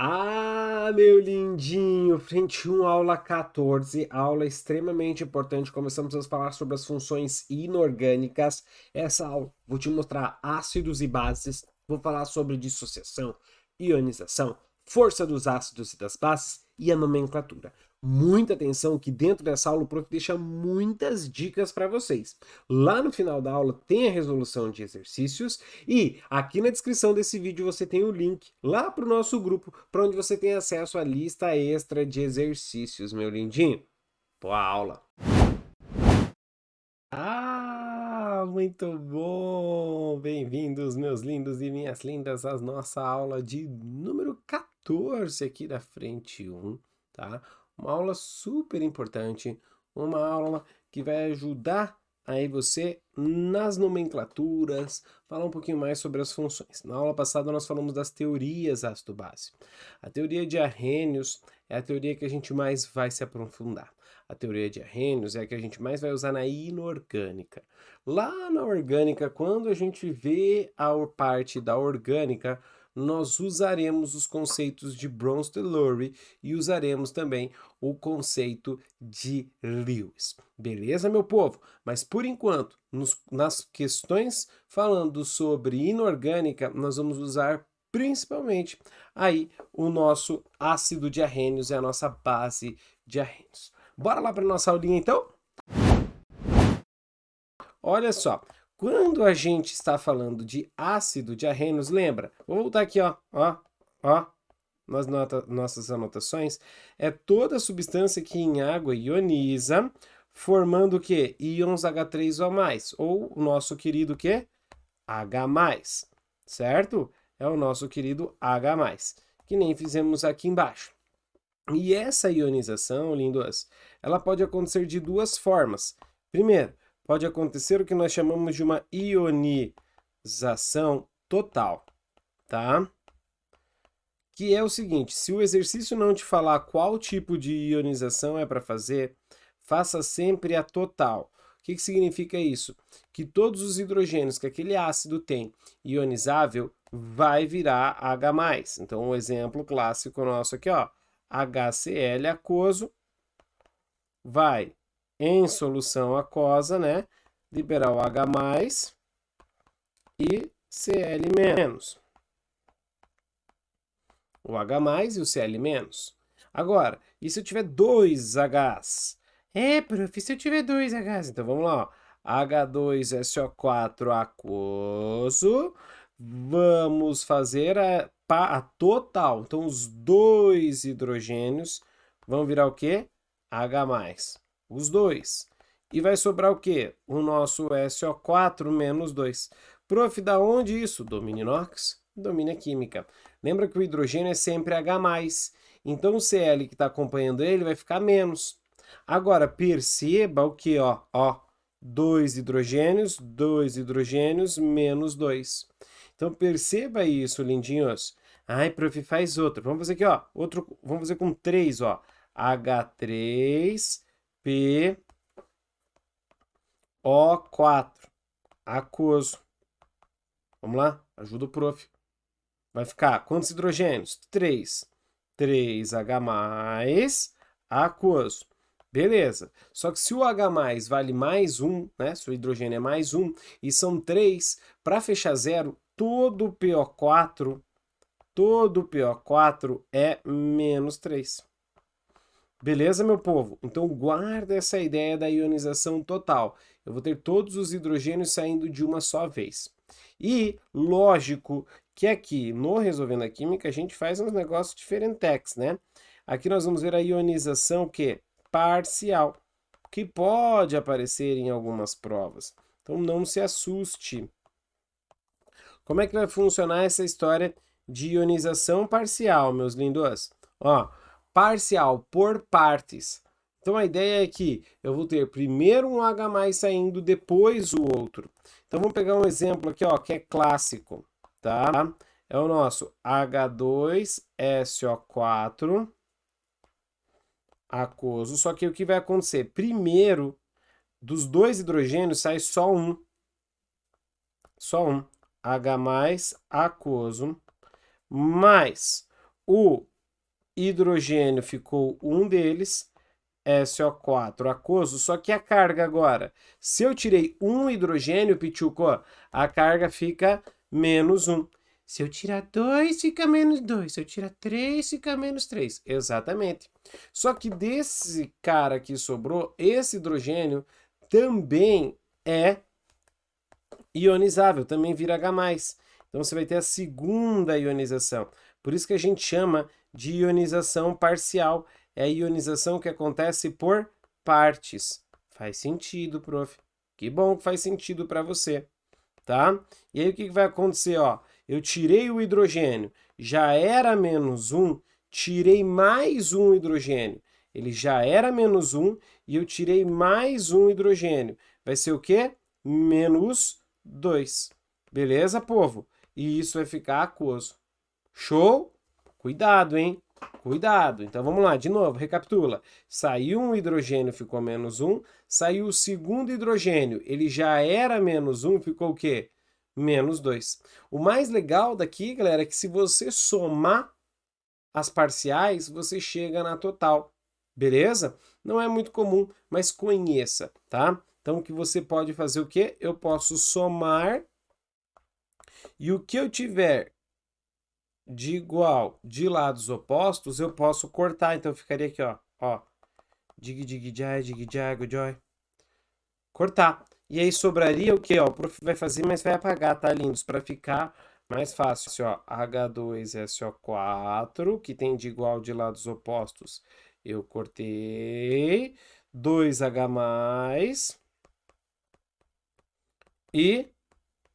Ah, meu lindinho, frente 1, aula 14, aula extremamente importante. Começamos a falar sobre as funções inorgânicas. Essa aula vou te mostrar ácidos e bases, vou falar sobre dissociação, ionização, força dos ácidos e das bases e a nomenclatura. Muita atenção que dentro dessa aula o prof deixa muitas dicas para vocês. Lá no final da aula tem a resolução de exercícios e aqui na descrição desse vídeo você tem o link lá para o nosso grupo, para onde você tem acesso à lista extra de exercícios, meu lindinho. Boa aula! Ah, muito bom! Bem-vindos, meus lindos e minhas lindas, à nossa aula de número 14 aqui da frente 1, tá? Uma aula super importante, uma aula que vai ajudar aí você nas nomenclaturas, falar um pouquinho mais sobre as funções. Na aula passada nós falamos das teorias ácido-base. A teoria de Arrhenius é a teoria que a gente mais vai se aprofundar. A teoria de Arrhenius é a que a gente mais vai usar na inorgânica. Lá na orgânica, quando a gente vê a parte da orgânica, nós usaremos os conceitos de Bronsted-Lowry e usaremos também o conceito de Lewis. Beleza, meu povo? Mas por enquanto, nas questões falando sobre inorgânica, nós vamos usar principalmente aí o nosso ácido de Arrhenius, é a nossa base de Arrhenius. Bora lá para nossa aulinha então? Olha só, quando a gente está falando de ácido de Arrhenius, lembra? Vou voltar aqui, ó, nas nossas anotações. É toda substância que em água ioniza, formando o quê? Íons H3O+, ou o nosso querido quê? H+, certo? É o nosso querido H+, que nem fizemos aqui embaixo. E essa ionização, lindos, ela pode acontecer de duas formas. Primeiro, pode acontecer o que nós chamamos de uma ionização total, tá? Que é o seguinte, se o exercício não te falar qual tipo de ionização é para fazer, faça sempre a total. O que significa isso? Que todos os hidrogênios que aquele ácido tem ionizável vai virar H+. Então, um exemplo clássico nosso aqui, ó, HCl aquoso vai em solução aquosa, né, liberar o H+ e Cl-. O H+ e o Cl-. Agora, e se eu tiver dois Hs? Prof, se eu tiver dois Hs, então vamos lá, ó. H2SO4 aquoso, vamos fazer a total. Então, os dois hidrogênios vão virar o quê? H+. Os dois. E vai sobrar o quê? O nosso SO4 menos 2. Prof, da onde isso? Domínio inox? Domínio química. Lembra que o hidrogênio é sempre H+. Então, o Cl que está acompanhando ele vai ficar menos. Agora, perceba o que, ó, dois hidrogênios, menos 2. Então, perceba isso, lindinhos. Ai, prof, faz outro. Vamos fazer aqui, ó. Vamos fazer com 3, ó. H3PO4. Aquoso. Vamos lá? Ajuda o prof. Vai ficar quantos hidrogênios? 3. 3H+, aquoso. Beleza. Só que se o H+ vale mais 1, né? Se o hidrogênio é mais 1, e são 3, para fechar zero, todo o PO4 é menos 3. Beleza, meu povo? Então guarda essa ideia da ionização total. Eu vou ter todos os hidrogênios saindo de uma só vez. E, lógico, que aqui no Resolvendo a Química a gente faz uns negócios diferentex, né? Aqui nós vamos ver a ionização que parcial, que pode aparecer em algumas provas. Então não se assuste. Como é que vai funcionar essa história de ionização parcial, meus lindos? Ó, parcial por partes. Então a ideia é que eu vou ter primeiro um H+ saindo, depois o outro. Então vamos pegar um exemplo aqui, ó, que é clássico, tá? É o nosso H2SO4 aquoso, só que o que vai acontecer? Primeiro, dos dois hidrogênios sai só um. Só um. H+ aquoso, mais o hidrogênio ficou um deles, SO4 aquoso, só que a carga agora, se eu tirei um hidrogênio, Pichuco, a carga fica menos 1. Se eu tirar 2, fica menos 2. Se eu tirar 3, fica menos 3. Exatamente. Só que desse cara que sobrou, esse hidrogênio também é ionizável, também vira H+. Então você vai ter a segunda ionização. Por isso que a gente chama de ionização parcial. É a ionização que acontece por partes. Faz sentido, prof. Que bom que faz sentido para você, tá? E aí o que vai acontecer, ó? Eu tirei o hidrogênio, já era menos 1, tirei mais um hidrogênio. Ele já era menos 1 e eu tirei mais um hidrogênio. Vai ser o quê? Menos 2. Beleza, povo? E isso vai ficar aquoso. Show? Cuidado, hein? Cuidado. Então vamos lá, de novo, recapitula. Saiu um hidrogênio, ficou menos 1. Saiu o segundo hidrogênio, ele já era menos 1, ficou o quê? Menos 2. O mais legal daqui, galera, é que se você somar as parciais, você chega na total. Beleza? Não é muito comum, mas conheça, tá? Então, o que você pode fazer o quê? Eu posso somar e o que eu tiver de igual de lados opostos, eu posso cortar. Então, ficaria aqui, ó. Dig, dig, jai, dig, jai, joy. Cortar. E aí sobraria o quê? Ó, o prof vai fazer, mas vai apagar, tá, lindos? Para ficar mais fácil, ó. H2SO4, que tem de igual de lados opostos. Eu cortei. 2H+. E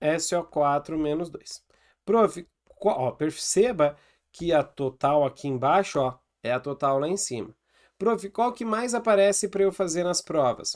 SO4 menos 2. Prof, ó, perceba que a total aqui embaixo, ó, é a total lá em cima. Prof, qual que mais aparece para eu fazer nas provas?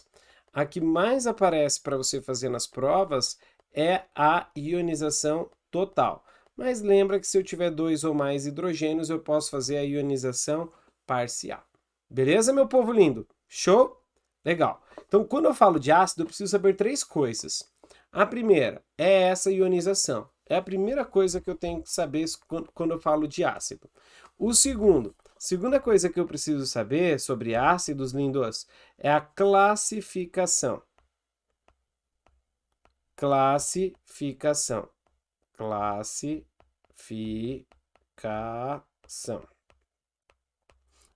A que mais aparece para você fazer nas provas é a ionização total. Mas lembra que se eu tiver 2 ou mais hidrogênios, eu posso fazer a ionização parcial. Beleza, meu povo lindo? Show? Legal. Então, quando eu falo de ácido, eu preciso saber 3 coisas. A primeira é essa ionização. É a primeira coisa que eu tenho que saber quando eu falo de ácido. O segundo, segunda coisa que eu preciso saber sobre ácidos, lindos, é a classificação. Classificação. Classificação.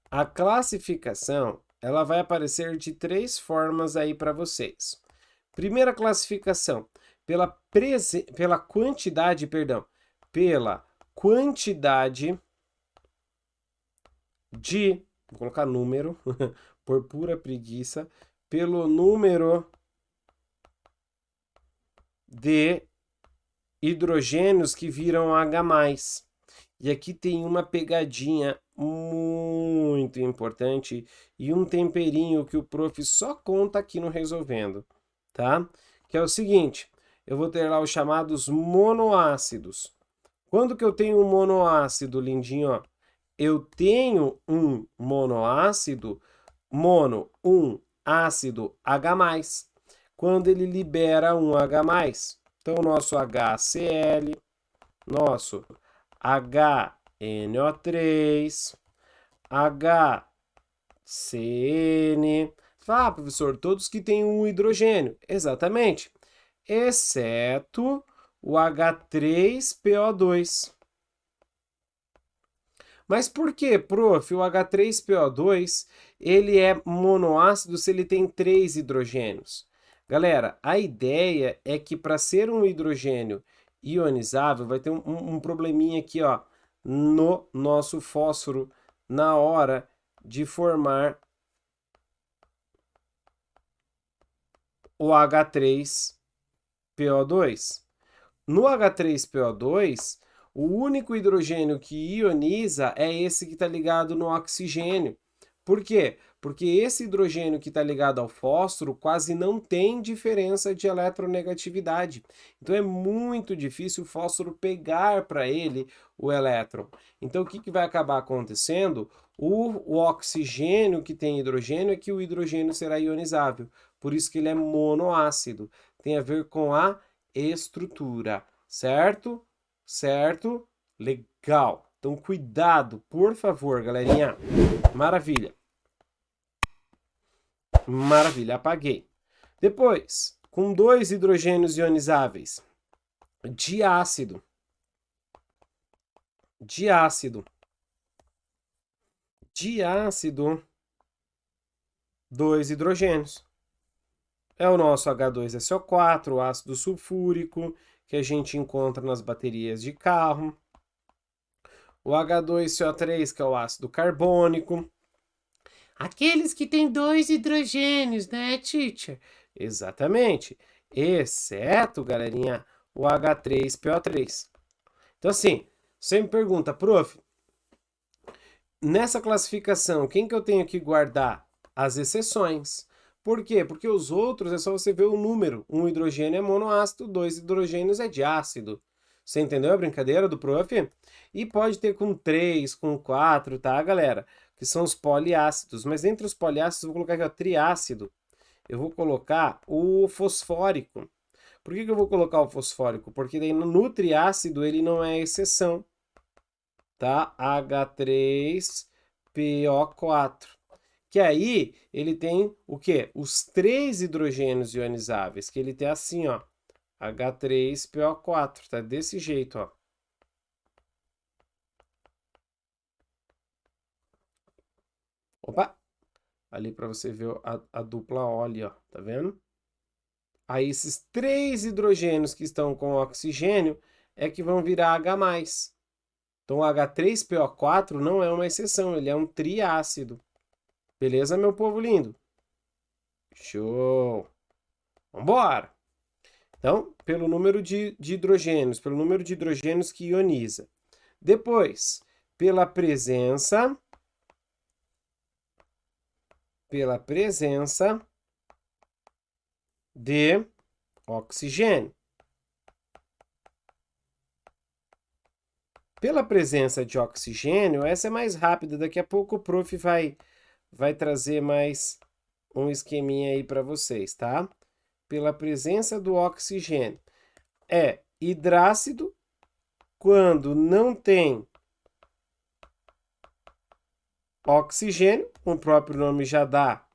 A classificação, ela vai aparecer de 3 formas aí para vocês. Primeira classificação, pela quantidade de, vou colocar número, por pura preguiça, pelo número de hidrogênios que viram H+. E aqui tem uma pegadinha muito importante e um temperinho que o prof só conta aqui no Resolvendo, tá? Que é o seguinte, eu vou ter lá os chamados monoácidos. Quando que eu tenho um monoácido, lindinho, ó? Eu tenho um monoácido, um ácido H+, quando ele libera um H+. Então, o nosso HCl, nosso HNO3, HCN. Ah, professor, todos que têm um hidrogênio. Exatamente. Exceto o H3PO2. Mas por que, prof? O H3PO2 ele é monoácido se ele tem 3 hidrogênios. Galera, a ideia é que para ser um hidrogênio ionizável, vai ter um probleminha aqui, ó, no nosso fósforo na hora de formar o H3PO2. No H3PO2, o único hidrogênio que ioniza é esse que está ligado no oxigênio. Por quê? Porque esse hidrogênio que está ligado ao fósforo quase não tem diferença de eletronegatividade. Então é muito difícil o fósforo pegar para ele o elétron. Então o que vai acabar acontecendo? O oxigênio que tem hidrogênio é que o hidrogênio será ionizável. Por isso que ele é monoácido. Tem a ver com a estrutura. Certo? Certo? Legal. Então, cuidado, por favor, galerinha. Maravilha. Maravilha, apaguei. Depois, com 2 hidrogênios ionizáveis, diácido, 2 hidrogênios. É o nosso H2SO4, o ácido sulfúrico, que a gente encontra nas baterias de carro. O H2CO3, que é o ácido carbônico. Aqueles que têm 2 hidrogênios, né, teacher? Exatamente. Exceto, galerinha, o H3PO3. Então, assim, você me pergunta, prof, nessa classificação, quem que eu tenho que guardar? As exceções. Por quê? Porque os outros é só você ver o número. 1 hidrogênio é monoácido, 2 hidrogênios é diácido. Você entendeu a brincadeira do prof? E pode ter com 3, com 4, tá, galera? Que são os poliácidos. Mas entre os poliácidos, eu vou colocar aqui, ó, triácido. Eu vou colocar o fosfórico. Por que eu vou colocar o fosfórico? Porque daí no triácido ele não é exceção, tá? H3PO4. Que aí ele tem o quê? Os 3 hidrogênios ionizáveis, que ele tem assim, ó, H3PO4, tá desse jeito, ó. Opa! Ali para você ver a dupla O ali, ó, tá vendo? Aí esses 3 hidrogênios que estão com oxigênio é que vão virar H+. Então o H3PO4 não é uma exceção, ele é um triácido. Beleza, meu povo lindo? Show! Vambora! Então, pelo número de hidrogênios, pelo número de hidrogênios que ioniza. Depois, pela presença de oxigênio. Pela presença de oxigênio, essa é mais rápida. Daqui a pouco o prof vai trazer mais um esqueminha aí para vocês, tá? Pela presença do oxigênio. É hidrácido quando não tem oxigênio, o próprio nome já dá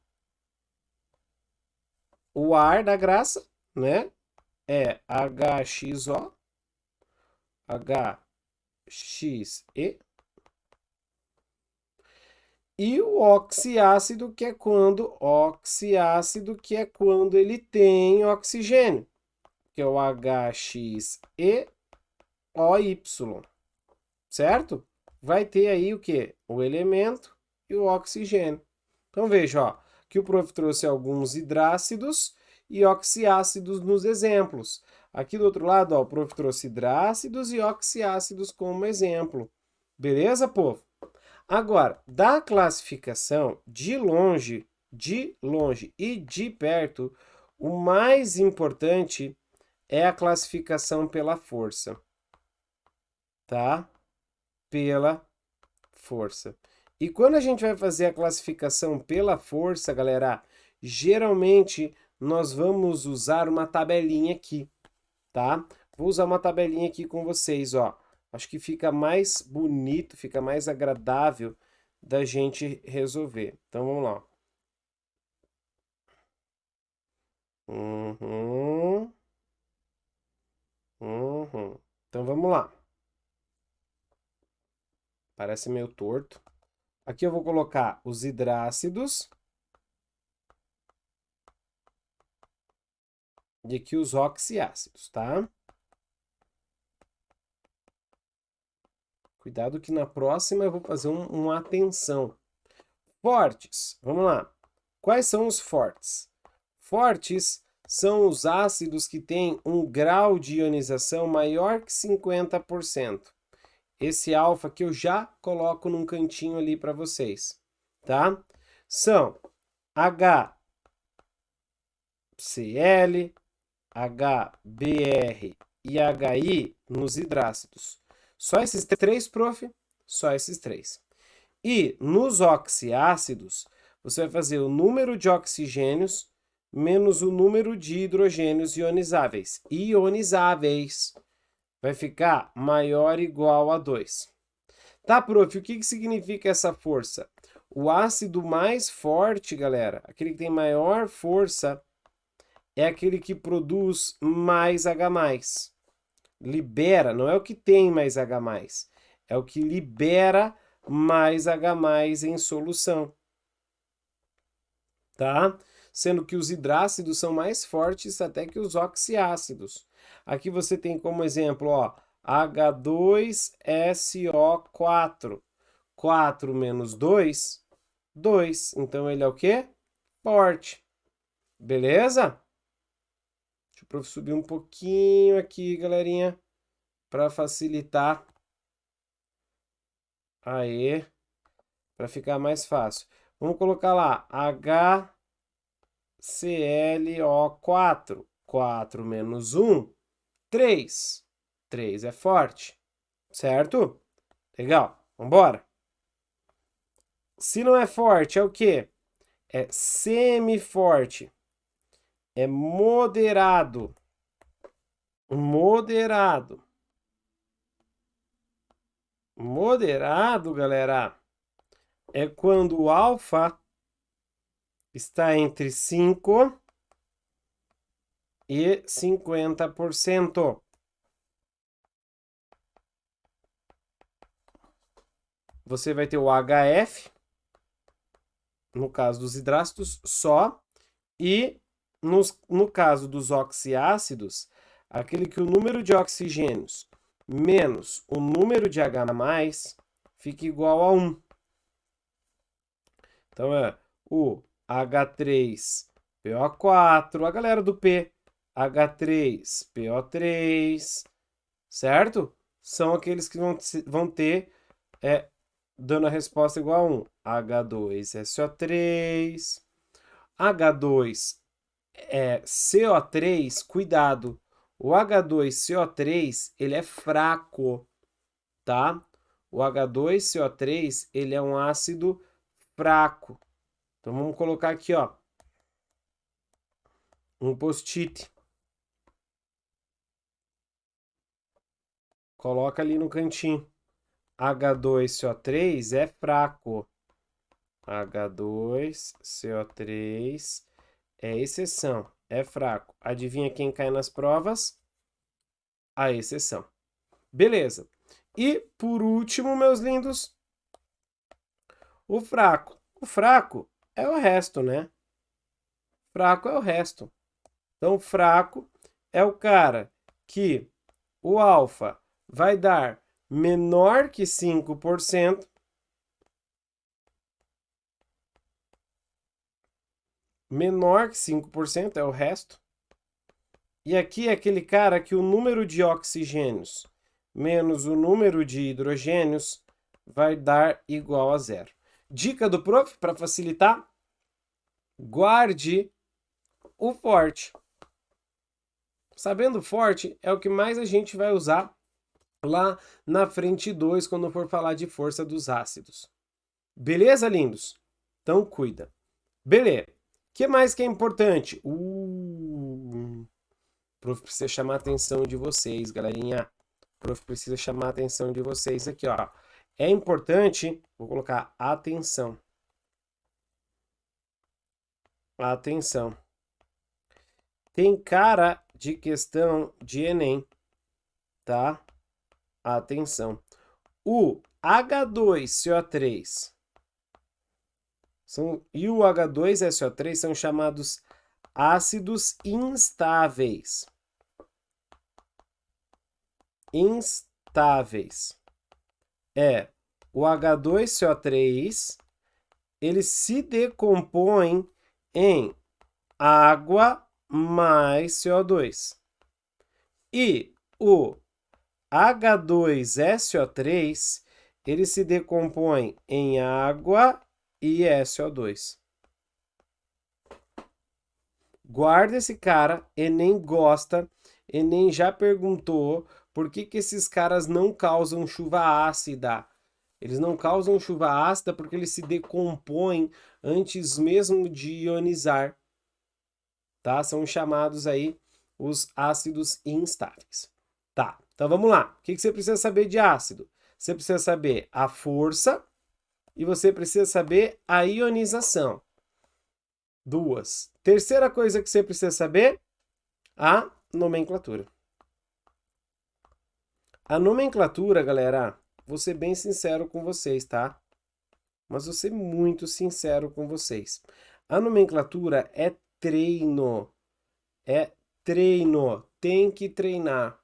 o ar da graça, né? É HXO, HXE. E o oxiácido, que é quando ele tem oxigênio, que é o HXeOY, certo? Vai ter aí o quê? O elemento e o oxigênio. Então veja, ó, que o prof trouxe alguns hidrácidos e oxiácidos nos exemplos. Aqui do outro lado, ó, o prof trouxe hidrácidos e oxiácidos como exemplo. Beleza, povo? Agora, da classificação de longe e de perto, o mais importante é a classificação pela força, tá? Pela força. E quando a gente vai fazer a classificação pela força, galera, geralmente nós vamos usar uma tabelinha aqui, tá? Vou usar uma tabelinha aqui com vocês, ó. Acho que fica mais bonito, fica mais agradável da gente resolver. Então, vamos lá. Então, vamos lá. Parece meio torto. Aqui eu vou colocar os hidrácidos e aqui os oxiácidos, tá? Cuidado que na próxima eu vou fazer uma atenção. Fortes, vamos lá. Quais são os fortes? Fortes são os ácidos que têm um grau de ionização maior que 50%. Esse alfa que eu já coloco num cantinho ali para vocês, tá? São HCl, HBr e HI nos hidrácidos. Só esses 3, prof? Só esses 3. E nos oxiácidos, você vai fazer o número de oxigênios menos o número de hidrogênios ionizáveis. Vai ficar maior ou igual a 2. Tá, prof, o que significa essa força? O ácido mais forte, galera, aquele que tem maior força, é aquele que produz mais H+. Libera, não é o que tem mais H+, é o que libera mais H+ em solução. Tá? Sendo que os hidrácidos são mais fortes até que os oxiácidos. Aqui você tem como exemplo, ó, H2SO4. 4 menos 2, 2. Então ele é o quê? Forte. Beleza? Deixa eu subir um pouquinho aqui, galerinha, para facilitar. Aí, para ficar mais fácil. Vamos colocar lá, HClO4. 4 menos 1, 3. 3 é forte, certo? Legal, vamos embora. Se não é forte, é o quê? É semi-forte. É moderado. Moderado. Moderado, galera, é quando o alfa está entre 5 e 50%. Você vai ter o HF, no caso dos hidrácidos, só, e no caso dos oxiácidos, aquele que o número de oxigênios menos o número de H+ fica igual a 1. Então é o H3PO4, a galera do P, H3PO3, certo? São aqueles que vão ter, dando a resposta igual a 1. H2SO3, H2CO3, cuidado, o H2CO3, ele é fraco, tá? O H2CO3, ele é um ácido fraco. Então vamos colocar aqui, ó, um post-it. Coloca ali no cantinho. H2CO3 é fraco. H2CO3 é exceção, é fraco. Adivinha quem cai nas provas? A exceção. Beleza. E por último, meus lindos, o fraco. O fraco é o resto, né? Fraco é o resto. Então, fraco é o cara que o alfa vai dar menor que 5%, menor que 5% é o resto. E aqui é aquele cara que o número de oxigênios menos o número de hidrogênios vai dar igual a 0. Dica do prof, para facilitar, guarde o forte. Sabendo forte é o que mais a gente vai usar lá na frente 2, quando for falar de força dos ácidos. Beleza, lindos? Então, cuida. Beleza. O que mais que é importante? Prof, precisa chamar a atenção de vocês, galerinha. Prof, precisa chamar a atenção de vocês aqui, ó. É importante, vou colocar atenção. Atenção. Tem cara de questão de Enem, tá? Atenção. O H2CO3 e o H2SO3 são chamados ácidos instáveis. Instáveis. O H2CO3, ele se decompõe em água mais CO2. E o H2SO3, ele se decompõe em água e SO2. Guarda esse cara, Enem gosta, Enem já perguntou por que esses caras não causam chuva ácida. Eles não causam chuva ácida porque eles se decompõem antes mesmo de ionizar, tá? São chamados aí os ácidos instáveis. Tá, então vamos lá. O que você precisa saber de ácido? Você precisa saber a força e você precisa saber a ionização. 2. Terceira coisa que você precisa saber, a nomenclatura. A nomenclatura, galera, vou ser bem sincero com vocês, tá? Mas vou ser muito sincero com vocês. A nomenclatura é treino. É treino. Tem que treinar.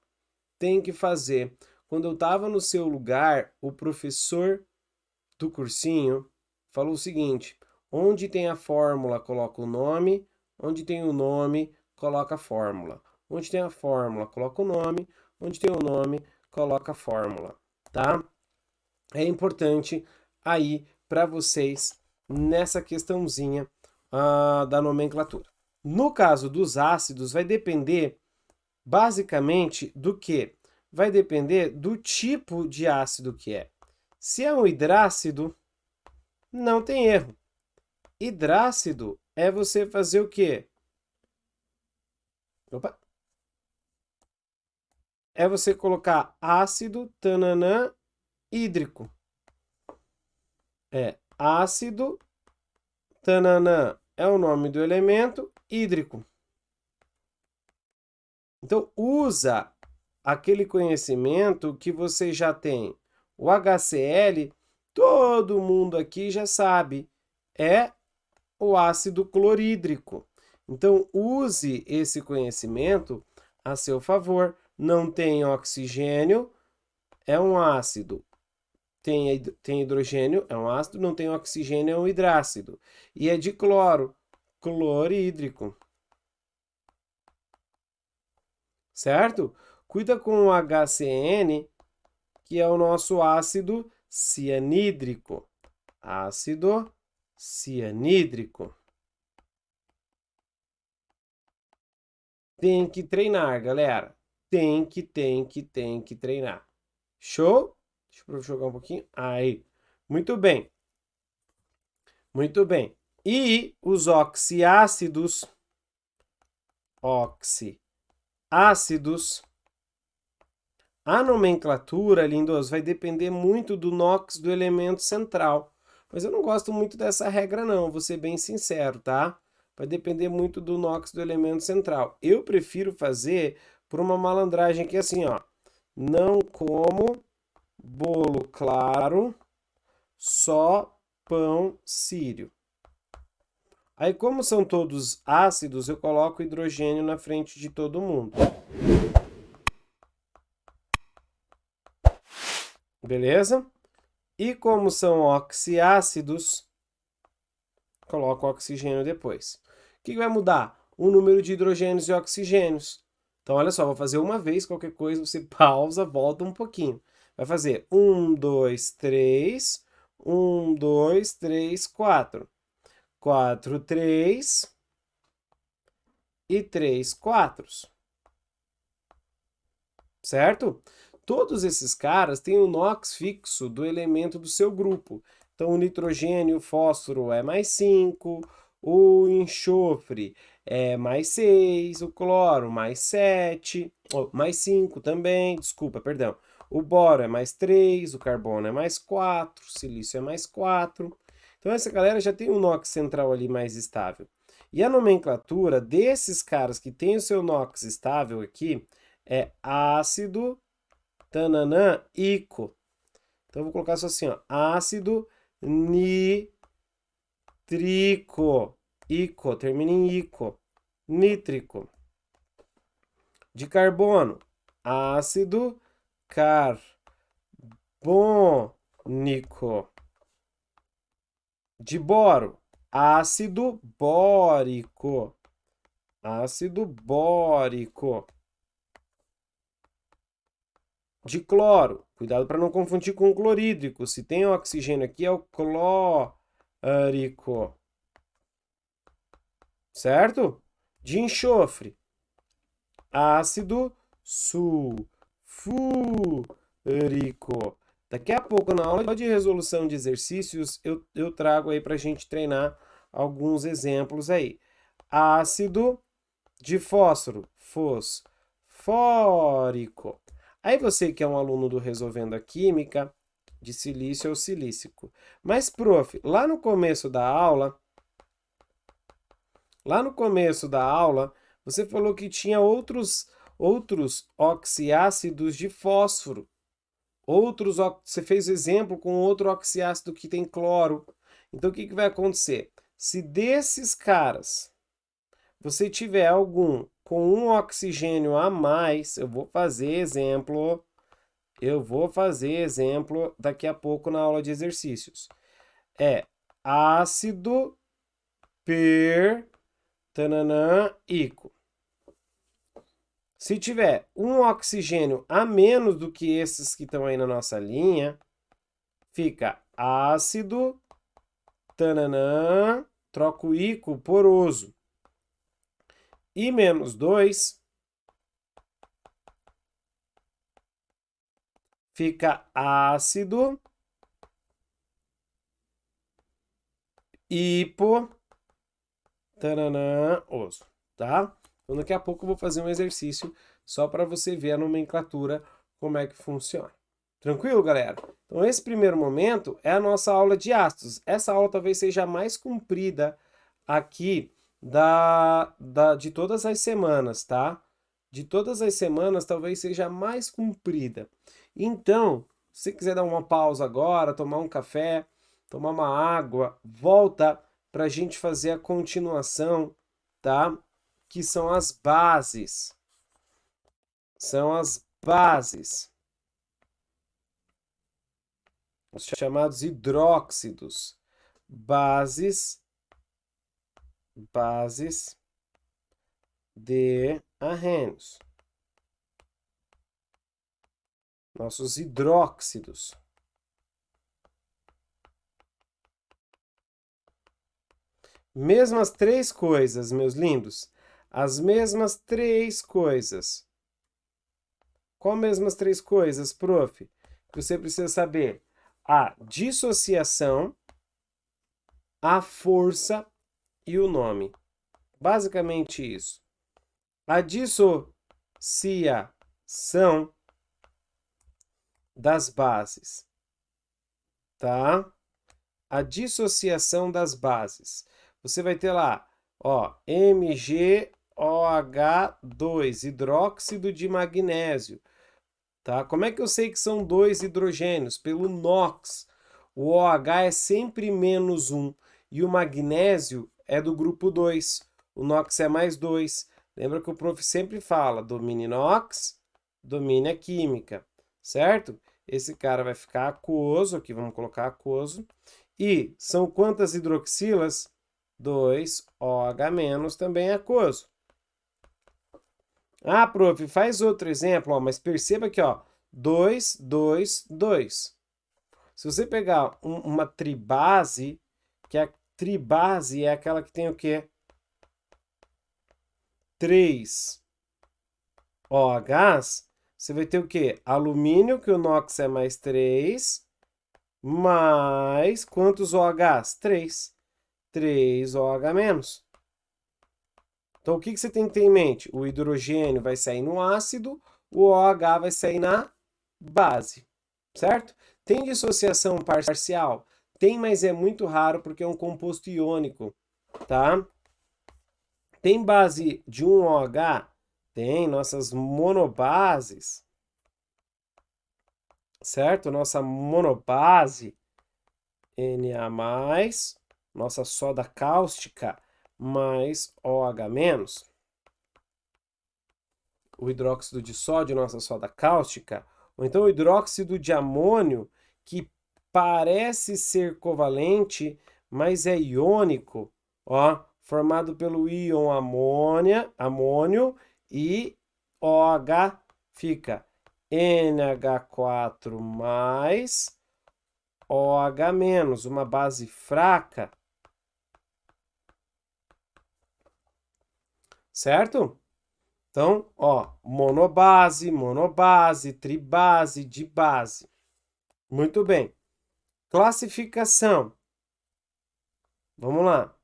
Tem que fazer. Quando eu estava no seu lugar, o professor do cursinho falou o seguinte: onde tem a fórmula, coloca o nome. Onde tem o nome, coloca a fórmula. Onde tem a fórmula, coloca o nome. Onde tem o nome, coloca a fórmula, tá? É importante aí para vocês nessa questãozinha da nomenclatura. No caso dos ácidos, vai depender basicamente do que? Vai depender do tipo de ácido que é. Se é um hidrácido, não tem erro. Hidrácido é você fazer o quê? Opa! É você colocar ácido, tananã, hídrico. É ácido, tananã é o nome do elemento, hídrico. Então, usa aquele conhecimento que você já tem. O HCl, todo mundo aqui já sabe, é o ácido clorídrico. Então, use esse conhecimento a seu favor. Não tem oxigênio, é um ácido. Tem hidrogênio, é um ácido. Não tem oxigênio, é um hidrácido. E é de cloro, clorídrico. Certo? Cuida com o HCN, que é o nosso ácido cianídrico. Ácido cianídrico. Tem que treinar, galera. Tem que treinar. Show? Deixa eu jogar um pouquinho. Aí. Muito bem. Muito bem. E os oxiácidos. Oxiácidos. A nomenclatura, lindos, vai depender muito do NOx do elemento central. Mas eu não gosto muito dessa regra, não. Vou ser bem sincero, tá? Vai depender muito do NOx do elemento central. Eu prefiro fazer por uma malandragem que é assim, ó. Não como bolo claro, só pão sírio. Aí, como são todos ácidos, eu coloco hidrogênio na frente de todo mundo. Beleza? E como são oxiácidos, coloco oxigênio depois. O que vai mudar? O número de hidrogênios e oxigênios. Então, olha só, vou fazer uma vez, qualquer coisa, você pausa, volta um pouquinho. Vai fazer 1, 2, 3, 1, 2, 3, 4. 4, 3 e 3, 4. Certo? Todos esses caras têm o NOx fixo do elemento do seu grupo. Então, o nitrogênio, o fósforo é mais 5, o enxofre é mais 6, o cloro mais 7, mais 5 também, desculpa, perdão. O boro é mais 3, o carbono é mais 4, o silício é mais 4. Então, essa galera já tem um NOx central ali mais estável. E a nomenclatura desses caras que tem o seu NOx estável aqui é ácido tananã, ico. Então, eu vou colocar só assim, ó, ácido nítrico. Ico, termina em ico. Nítrico. De carbono, ácido carbônico. De boro, ácido bórico. Ácido bórico. De cloro, cuidado para não confundir com clorídrico. Se tem oxigênio aqui, é o clórico. Certo? De enxofre, ácido sulfúrico. Daqui a pouco, na aula de resolução de exercícios, eu trago aí para a gente treinar alguns exemplos aí. Ácido de fósforo, fosfórico. Aí você que é um aluno do Resolvendo a Química, De silício ou silícico. Mas, prof, lá no começo da aula, você falou que tinha outros oxiácidos de fósforo. Você fez exemplo com outro oxiácido que tem cloro. Então, o que vai acontecer? Se desses caras você tiver algum com um oxigênio a mais, eu vou fazer exemplo daqui a pouco na aula de exercícios. É ácido pertananã-ico. Se tiver um oxigênio a menos do que esses que estão aí na nossa linha, fica ácido tananã, troca o ico por oso. E menos 2 fica ácido hipo tananã, oso, tá? Então daqui a pouco eu vou fazer um exercício só para você ver a nomenclatura, como é que funciona. Tranquilo, galera? Então esse primeiro momento é a nossa aula de ácidos. Essa aula talvez seja a mais comprida aqui de todas as semanas, tá? De todas as semanas, talvez seja a mais comprida. Então, se você quiser dar uma pausa agora, tomar um café, tomar uma água, volta para a gente fazer a continuação, tá? Que são as bases. São as bases. Os chamados hidróxidos. Bases de arrênios. Nossos hidróxidos. Mesmas três coisas, meus lindos. As mesmas três coisas. Qual mesmas três coisas, prof? Que você precisa saber? A dissociação, a força e o nome. Basicamente isso. A dissociação das bases, tá? A dissociação das bases. Você vai ter lá, ó, MgOH2, hidróxido de magnésio, tá? Como é que eu sei que são dois hidrogênios? Pelo NOx. O OH é sempre menos 1 e o magnésio é do grupo 2. O NOx é mais 2. Lembra que o prof sempre fala, domine NOx, domine a química, certo? Esse cara vai ficar aquoso, aqui vamos colocar aquoso. E são quantas hidroxilas? 2 OH- também é aquoso. Ah, prof, faz outro exemplo, ó, mas perceba que, ó, 2, 2, 2. Se você pegar uma tribase, que a tribase é aquela que tem o quê? 3 OHs, você vai ter o quê? Alumínio, que o NOx é mais 3, mais quantos OHs? 3. 3 OH-. Então, o que você tem que ter em mente? O hidrogênio vai sair no ácido, o OH vai sair na base, certo? Tem dissociação parcial? Tem, mas é muito raro porque é um composto iônico, tá? Tem base de um OH? Tem, nossas monobases, certo? Nossa monobase, Na+, nossa soda cáustica, mais OH-. O hidróxido de sódio, nossa soda cáustica, ou então o hidróxido de amônio, que parece ser covalente, mas é iônico, ó, formado pelo íon amônio e OH fica NH4 mais OH-, uma base fraca, certo? Então, ó, monobase, tribase, dibase. Muito bem. Classificação. Vamos lá.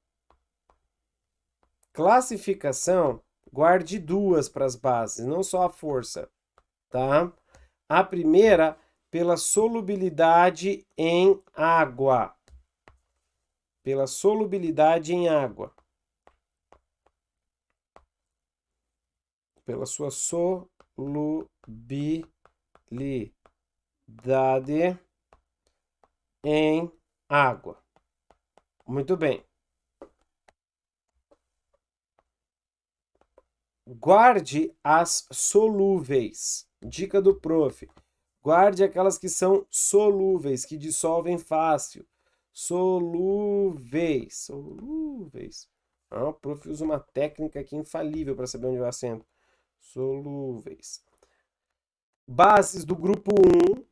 Classificação, guarde duas para as bases, não só a força, tá? A primeira pela solubilidade em água. Pela solubilidade em água. Pela sua solubilidade em água. Muito bem. Guarde as solúveis. Dica do prof. Guarde aquelas que são solúveis, que dissolvem fácil. Solúveis. Solúveis. O prof usa uma técnica aqui infalível para saber onde é o acento. Solúveis. Bases do grupo 1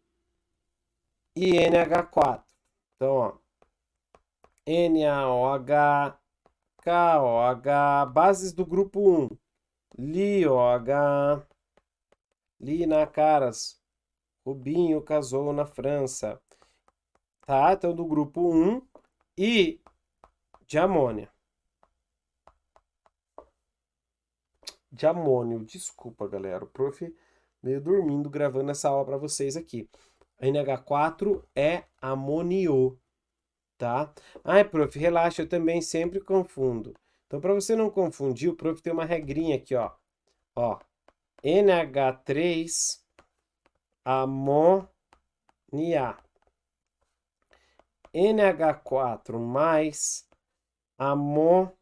e NH4. Então, ó. NaOH, KOH, bases do grupo 1. LiOH, Li na Caras, Rubinho casou na França. Tá? Então, do grupo 1 e de amônia. De amônio, desculpa, galera. O prof meio dormindo gravando essa aula para vocês aqui. NH4 é amonio, tá? Ai, prof, relaxa, eu também sempre confundo. Então, para você não confundir, o prof tem uma regrinha aqui, ó. Ó, NH3 amônia. NH4 mais amônio.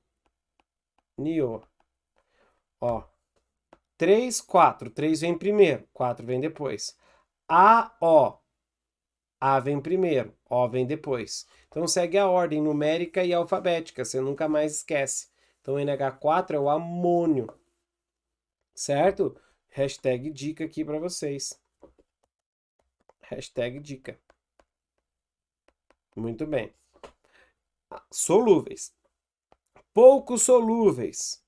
Ó, 3, 4. 3 vem primeiro, 4 vem depois. AO. A vem primeiro, O vem depois. Então segue a ordem numérica e alfabética, você nunca mais esquece. Então NH4 é o amônio. Certo? Hashtag dica aqui para vocês. Hashtag dica. Muito bem. Solúveis. Pouco solúveis.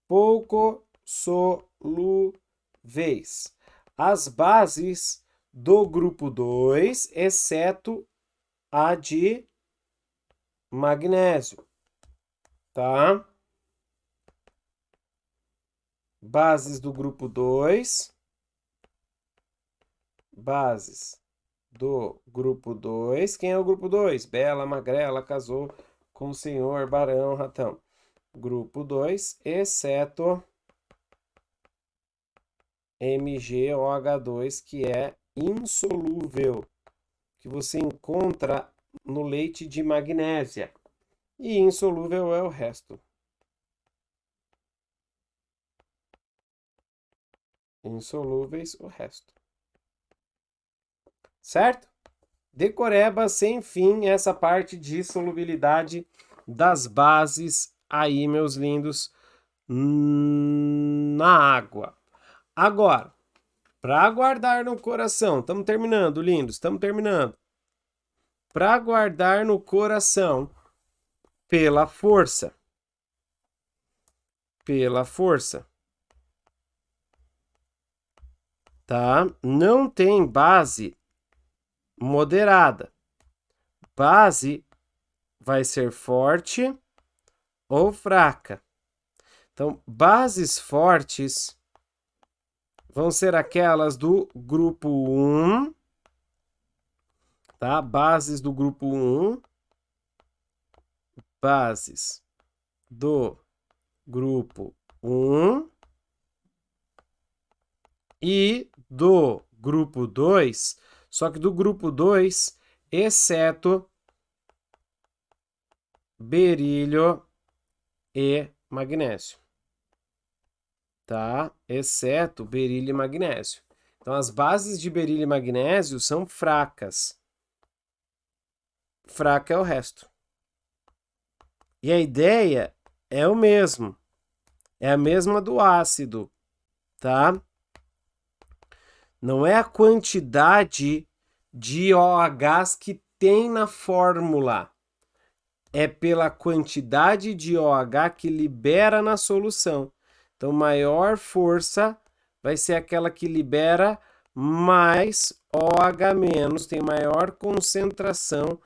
Pouco solúveis. As bases do grupo 2, exceto a de magnésio. Tá? Bases do grupo 2. Bases do grupo 2. Quem é o grupo 2? Bela, magrela, casou com o senhor Barão Ratão. Grupo 2, exceto MgOH2, que é insolúvel, que você encontra no leite de magnésia. E insolúvel é o resto. Insolúveis, o resto. Certo? Decoreba sem fim essa parte de solubilidade das bases aí, meus lindos, na água. Agora, para guardar no coração, estamos terminando, lindos, estamos terminando. Para guardar no coração, pela força. Pela força. Tá? Não tem base moderada. Base vai ser forte ou fraca. Então, bases fortes vão ser aquelas do grupo 1, tá? Bases do grupo 1, bases do grupo 1 e do grupo 2, só que do grupo 2, exceto berílio e magnésio. Tá? Exceto berílio e magnésio. Então, as bases de berílio e magnésio são fracas. Fraca é o resto. E a ideia é o mesmo. É a mesma do ácido, tá? Não é a quantidade de OHs que tem na fórmula. É pela quantidade de OH que libera na solução. Então, maior força vai ser aquela que libera mais OH-, tem maior concentração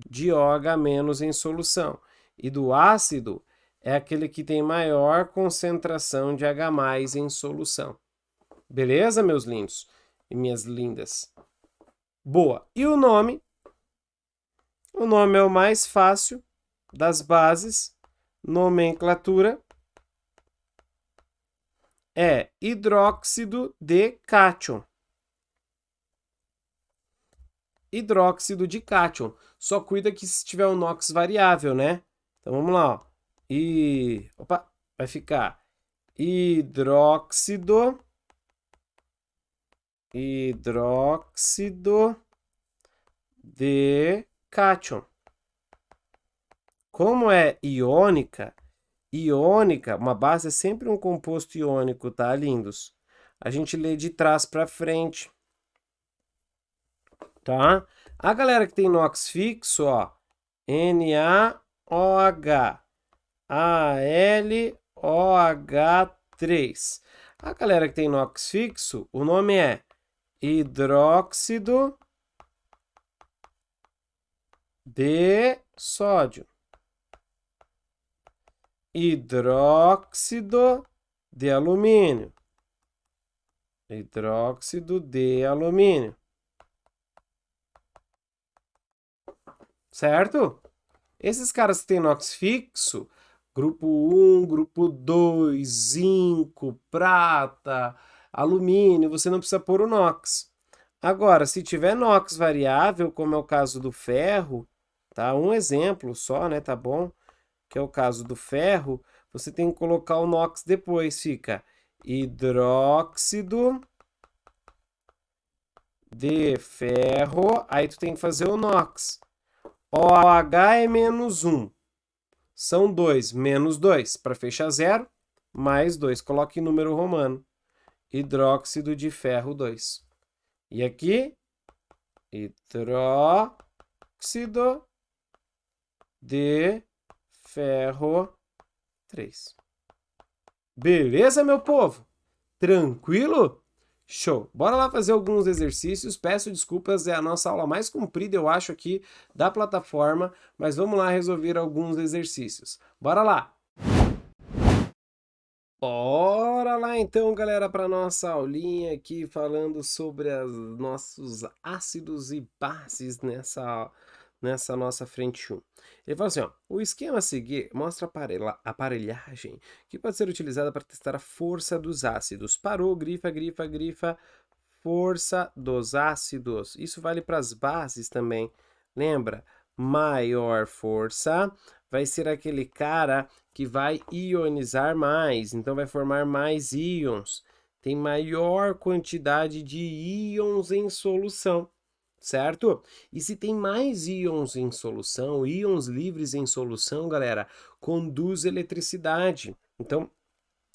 de OH- em solução. E do ácido é aquele que tem maior concentração de H+ em solução. Beleza, meus lindos e minhas lindas? Boa. E o nome? O nome é o mais fácil das bases. Nomenclatura é hidróxido de cátion. Hidróxido de cátion. Só cuida que se tiver o NOx variável, né? Então vamos lá, ó. Opa, vai ficar hidróxido de cátion. Como é iônica, uma base é sempre um composto iônico, tá, lindos? A gente lê de trás para frente, tá? A galera que tem NOx fixo, ó, NaOH, AlOH3. A galera que tem NOx fixo, o nome é hidróxido de sódio. Hidróxido de alumínio. Hidróxido de alumínio. Certo? Esses caras que têm NOx fixo, grupo 1, grupo 2, zinco, prata, alumínio, você não precisa pôr o NOx. Agora, se tiver NOx variável, como é o caso do ferro, tá? Um exemplo só, né? Tá bom? Que é o caso do ferro, você tem que colocar o NOx depois. Fica hidróxido de ferro, aí tu tem que fazer o NOx. OH é menos 1. São 2, menos 2. Para fechar zero, mais 2. Coloque em número romano. Hidróxido de ferro 2. E aqui, hidróxido de ferro 3. Beleza, meu povo? Tranquilo? Show! Bora lá fazer alguns exercícios. Peço desculpas, é a nossa aula mais comprida, eu acho, aqui da plataforma, mas vamos lá resolver alguns exercícios. Bora lá! Bora lá então, galera, para nossa aulinha aqui falando sobre os nossos ácidos e bases nessa nossa frente 1. Ele fala assim, ó, o esquema a seguir mostra a aparelhagem que pode ser utilizada para testar a força dos ácidos. Parou, grifa, grifa, grifa, força dos ácidos. Isso vale para as bases também. Lembra? Maior força vai ser aquele cara que vai ionizar mais, então vai formar mais íons. Tem maior quantidade de íons em solução, certo? E se tem mais íons em solução, íons livres em solução, galera, conduz eletricidade. Então,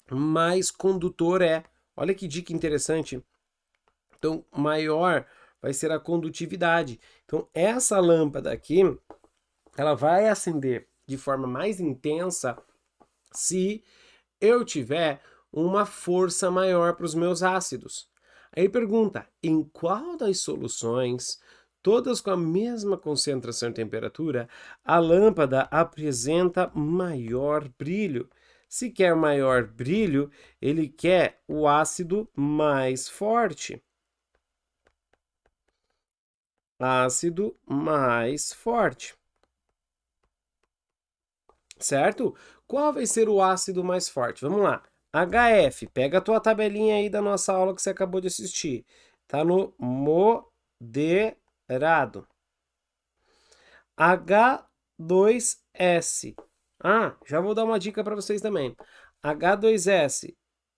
mais condutor é. Olha que dica interessante. Então, maior vai ser a condutividade. Então, essa lâmpada aqui, ela vai acender de forma mais intensa se eu tiver uma força maior para os meus ácidos. Aí pergunta, em qual das soluções, todas com a mesma concentração e temperatura, a lâmpada apresenta maior brilho? Se quer maior brilho, ele quer o ácido mais forte. Ácido mais forte. Certo? Qual vai ser o ácido mais forte? Vamos lá. HF, pega a tua tabelinha aí da nossa aula que você acabou de assistir. Tá no moderado. H2S. Ah, já vou dar uma dica para vocês também. H2S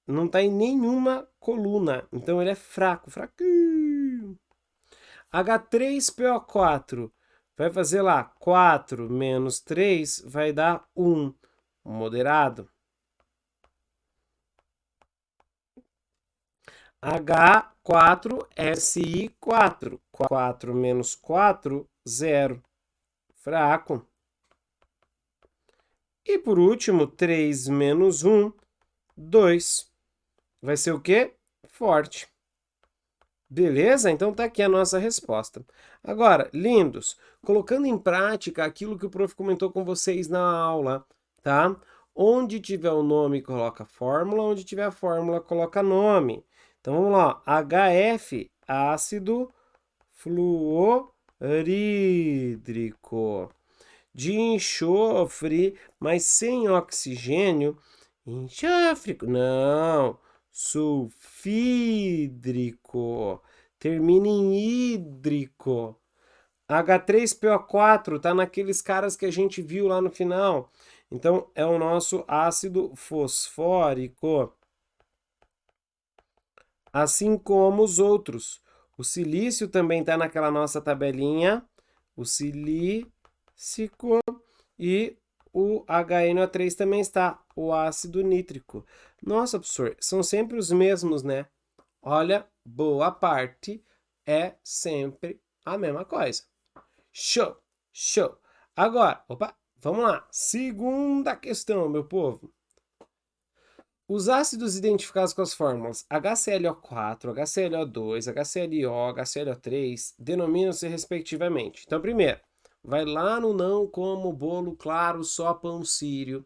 não está em nenhuma coluna, então ele é fraco, fraquinho. H3PO4 vai fazer lá 4 menos 3 vai dar 1, moderado. H4SI4, 4 menos 4, 0, fraco. E por último, 3 menos 1, 2. Vai ser o quê? Forte. Beleza? Então tá aqui a nossa resposta. Agora, lindos, colocando em prática aquilo que o prof comentou com vocês na aula, tá? Onde tiver o nome, coloca fórmula, onde tiver a fórmula, coloca nome. Então vamos lá, HF, ácido fluorídrico. De enxofre, mas sem oxigênio, enxofre. Não, sulfídrico. Termina em hídrico. H3PO4 tá naqueles caras que a gente viu lá no final. Então, é o nosso ácido fosfórico. Assim como os outros. O silício também está naquela nossa tabelinha. O silícico e o HNO3 também está. O ácido nítrico. Nossa, professor, são sempre os mesmos, né? Olha, boa parte é sempre a mesma coisa. Show, show. Agora, opa, vamos lá. Segunda questão, meu povo. Os ácidos identificados com as fórmulas HClO4, HClO2, HClO, HClO3 denominam-se respectivamente. Então, primeiro, vai lá no não como bolo claro, só pão sírio.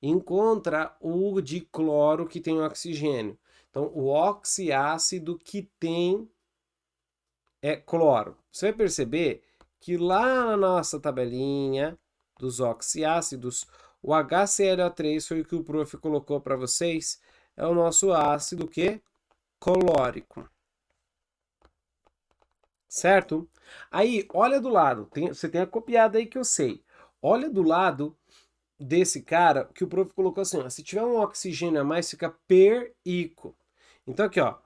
Encontra o dicloro que tem oxigênio. Então, o oxiácido que tem cloro. Você vai perceber que lá na nossa tabelinha dos oxiácidos, o HClO3 foi o que o prof colocou para vocês, é o nosso ácido que? Clórico. Certo? Aí, olha do lado, você tem a copiada aí que eu sei. Olha do lado desse cara que o prof colocou assim, ó, se tiver um oxigênio a mais, fica perico. Então aqui, ó,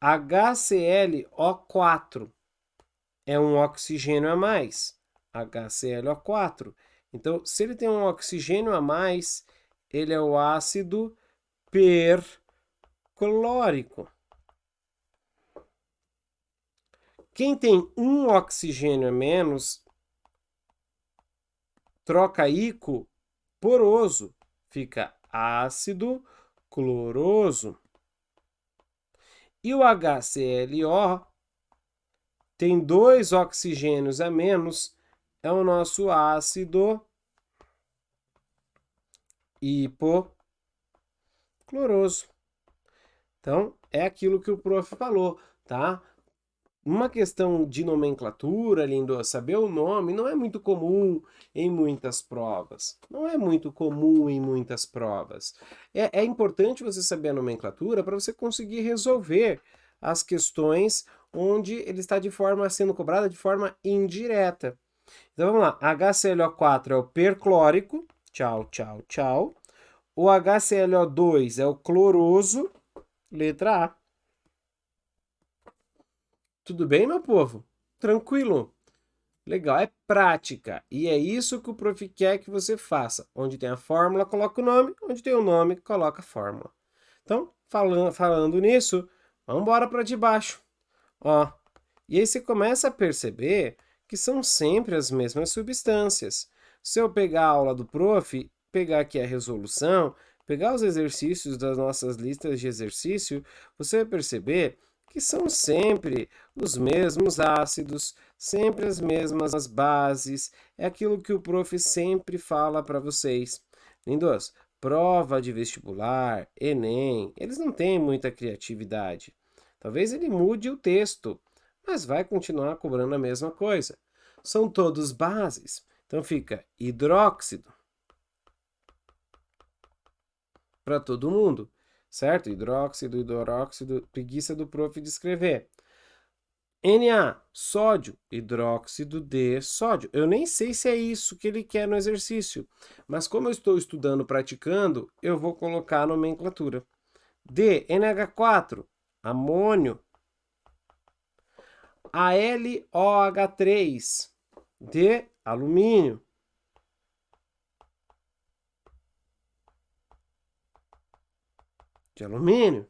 HClO4 é um oxigênio a mais, HClO4. Então, se ele tem um oxigênio a mais, ele é o ácido perclórico. Quem tem um oxigênio a menos, troca íco poroso, fica ácido cloroso. E o HClO tem 2 oxigênios a menos, é o nosso ácido hipocloroso. Então, é aquilo que o prof falou, tá? Uma questão de nomenclatura, lindo, saber o nome não é muito comum em muitas provas. Não é muito comum em muitas provas. É importante você saber a nomenclatura para você conseguir resolver as questões onde ele está sendo cobrado de forma indireta. Então vamos lá. HClO4 é o perclórico. Tchau, tchau, tchau. O HClO2 é o cloroso. Letra A. Tudo bem, meu povo? Tranquilo? Legal, é prática. E é isso que o prof quer que você faça. Onde tem a fórmula, coloca o nome. Onde tem o nome, coloca a fórmula. Então, falando nisso, vamos embora para de baixo. Ó, e aí você começa a perceber que são sempre as mesmas substâncias. Se eu pegar a aula do prof, pegar aqui a resolução, pegar os exercícios das nossas listas de exercício, você vai perceber que são sempre os mesmos ácidos, sempre as mesmas bases, é aquilo que o prof sempre fala para vocês. Lindos, prova de vestibular, Enem, eles não têm muita criatividade. Talvez ele mude o texto, mas vai continuar cobrando a mesma coisa. São todos bases, então fica hidróxido para todo mundo. Certo? Hidróxido, hidróxido, preguiça do prof de escrever. Na, sódio, hidróxido de sódio. Eu nem sei se é isso que ele quer no exercício, mas como eu estou estudando, praticando, eu vou colocar a nomenclatura. D, NH4, amônio. AlOH3, de alumínio. De alumínio.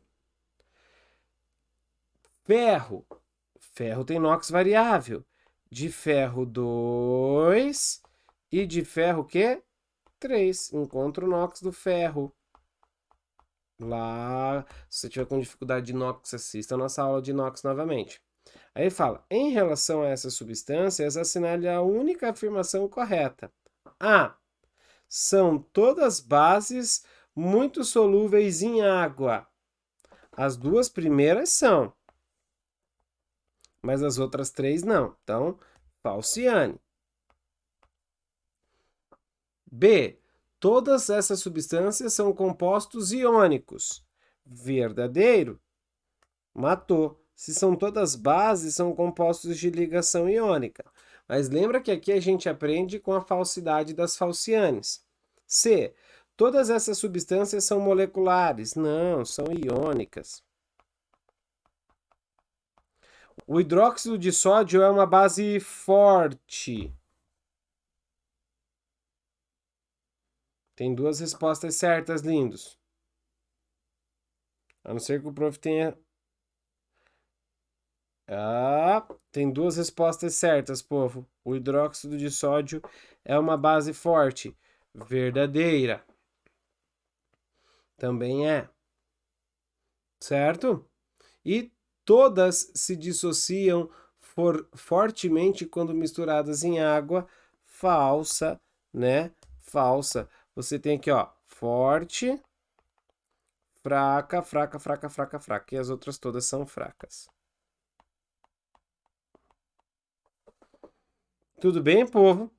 Ferro. Ferro tem NOx variável. De ferro 2 e de ferro que? 3. Encontra o NOx do ferro. Lá, se você tiver com dificuldade de NOx, assista a nossa aula de NOx novamente. Aí fala, em relação a essas substâncias, assinale a única afirmação correta. A. São todas bases muito solúveis em água. As duas primeiras são. mas as outras 3 não. Então, falciane. B. Todas essas substâncias são compostos iônicos. Verdadeiro. Matou. Se são todas bases, são compostos de ligação iônica. Mas lembra que aqui a gente aprende com a falsidade das falcianes. C. Todas essas substâncias são moleculares. Não, são iônicas. O hidróxido de sódio é uma base forte. Tem 2 respostas certas, lindos. A não ser que o prof tenha... tem 2 respostas certas, povo. O hidróxido de sódio é uma base forte. Verdadeira. Também é. Certo? E todas se dissociam fortemente quando misturadas em água. Falsa, né? Falsa. Você tem aqui, ó, forte, fraca, fraca, fraca, fraca, fraca. E as outras todas são fracas. Tudo bem, povo?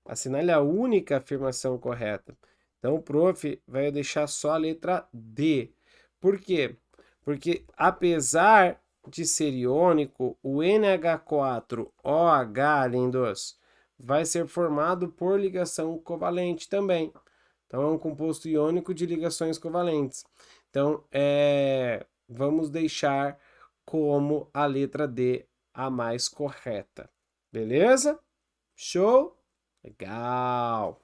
Assinale a única afirmação correta. Então, o prof vai deixar só a letra D. Por quê? Porque, apesar de ser iônico, o NH4OH, lindos, vai ser formado por ligação covalente também. Então, é um composto iônico de ligações covalentes. Então, vamos deixar como a letra D a mais correta. Beleza? Show? Legal!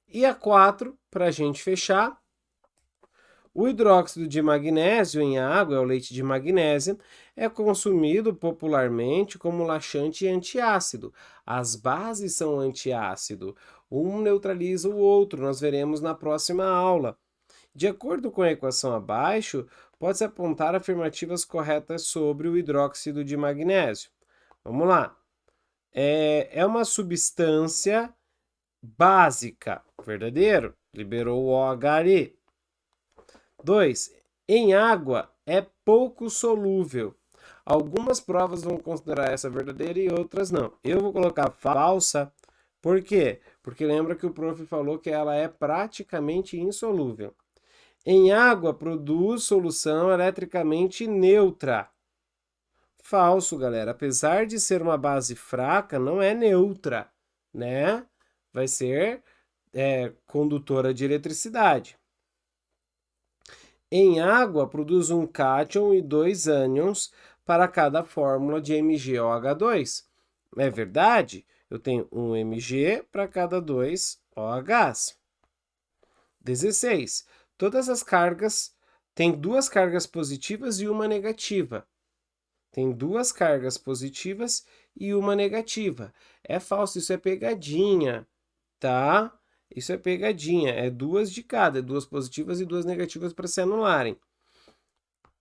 E a 4, para a gente fechar, o hidróxido de magnésio em água, é o leite de magnésio, é consumido popularmente como laxante e antiácido. As bases são antiácido, um neutraliza o outro, nós veremos na próxima aula. De acordo com a equação abaixo, pode-se apontar afirmativas corretas sobre o hidróxido de magnésio. Vamos lá. É uma substância básica, verdadeiro, liberou o OH ali. 2. Em água é pouco solúvel. Algumas provas vão considerar essa verdadeira e outras não. Eu vou colocar falsa, por quê? Porque lembra que o prof falou que ela é praticamente insolúvel. Em água produz solução eletricamente neutra. Falso, galera. Apesar de ser uma base fraca, não é neutra, né? Vai ser condutora de eletricidade. Em água, produz um cátion e 2 ânions para cada fórmula de MgOH2. É verdade? Eu tenho um Mg para cada 2 OHs. 16. Todas as cargas têm 2 cargas positivas e uma negativa. Tem 2 cargas positivas e uma negativa. É falso, isso é pegadinha, tá? Isso é pegadinha, é 2 de cada, 2 positivas e 2 negativas para se anularem.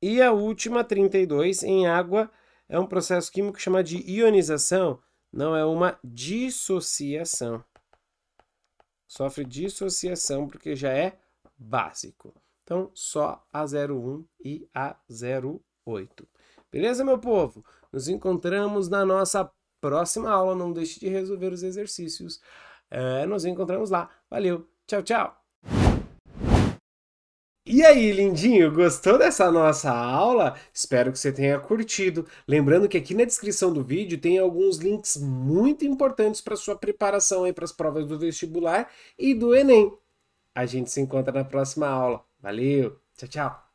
E a última, 32, em água, é um processo químico chamado de ionização, não é uma dissociação. Sofre dissociação porque já é básico. Então, só a 01 e a 08. Beleza, meu povo? Nos encontramos na nossa próxima aula. Não deixe de resolver os exercícios. Nos encontramos lá. Valeu. Tchau, tchau. E aí, lindinho, gostou dessa nossa aula? Espero que você tenha curtido. Lembrando que aqui na descrição do vídeo tem alguns links muito importantes para sua preparação aí para as provas do vestibular e do Enem. A gente se encontra na próxima aula. Valeu, tchau, tchau.